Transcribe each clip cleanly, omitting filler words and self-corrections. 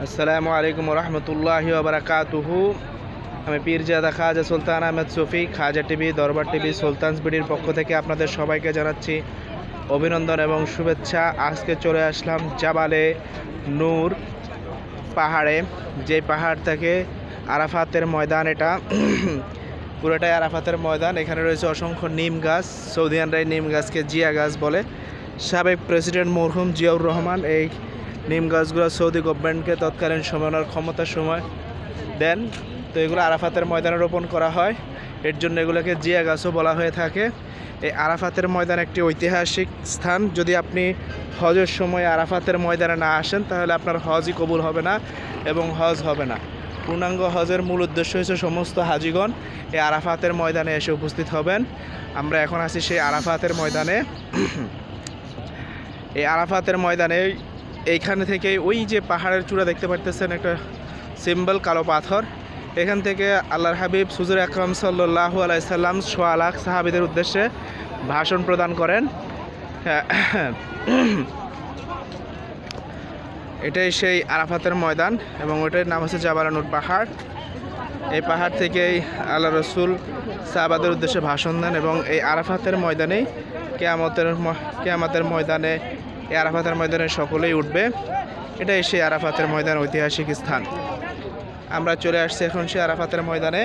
আসসালামু আলাইকুম রহমতুল্লাহি ওয়া বারাকাতুহু। আমি পীরজাদা খাজা সুলতান আহমেদ সুফি, খাজা টিভি, দরবার টিভি, সুলতানস বিডির পক্ষ থেকে আপনাদের সবাইকে জানাচ্ছি অভিনন্দন এবং শুভেচ্ছা। আজকে চলে আসলাম জাবালে নূর পাহাড়ে, যে পাহাড় থেকে আরাফাতের ময়দান। এটা পুরোটাই আরাফাতের ময়দান। এখানে রয়েছে অসংখ্য নিম গাছ। সৌদিয়ানরা নিম গাছকে জিয়া গাছ বলে। সাবেক প্রেসিডেন্ট মরহুম জিয়াউর রহমান এই নিম গাছগুলো সৌদি গভর্নমেন্টকে তৎকালীন সময় ওনার ক্ষমতার সময় দেন। তো এগুলো আরাফাতের ময়দানে রোপণ করা হয়, এর জন্য এগুলোকে জিয়া গাছও বলা হয়ে থাকে। এই আরাফাতের ময়দান একটি ঐতিহাসিক স্থান। যদি আপনি হজের সময় আরাফাতের ময়দানে না আসেন তাহলে আপনার হজই কবুল হবে না এবং হজ হবে না। পূর্ণাঙ্গ হজের মূল উদ্দেশ্য হচ্ছে সমস্ত হাজিগণ এই আরাফাতের ময়দানে এসে উপস্থিত হবেন। আমরা এখন আছি সেই আরাফাতের ময়দানে। এই আরাফাতের ময়দানে এইখানে থেকে ওই যে পাহাড়ের চূড়া দেখতে পারতেছেন, একটা সিম্বল কালো পাথর, এখান থেকে আল্লাহর হাবিব হুজুর আকরাম সাল্লাল্লাহু আলাইহি সাল্লাম 6 লাখ সাহাবীদের উদ্দেশ্যে ভাষণ প্রদান করেন। এটাই সেই আরাফাতের ময়দান এবং ওইটার নাম হচ্ছে জাবালে নূর পাহাড়। এই পাহাড় থেকেই আল্লাহ রসুল সাহাবাদের উদ্দেশ্যে ভাষণ দেন এবং এই আরাফাতের ময়দানেই কেয়ামতের ময়দানে এই আরাফাতের ময়দানে সকলেই উঠবে। এটাই সেই আরাফাতের ময়দান, ঐতিহাসিক স্থান। আমরা চলে আসছি এখন সেই আরাফাতের ময়দানে।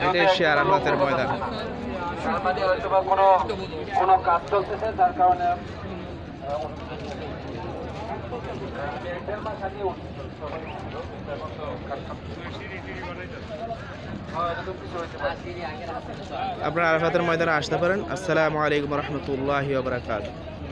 এটাই সেই আরাফাতের ময়দান। কোনো কাজ চলতেছে যার কারণে আপনারা আরাফাতের ময়দানে আসতে পারেন। আসসালামু আলাইকুম রহমতুল্লাহি ওয়া বারাকাতুহু।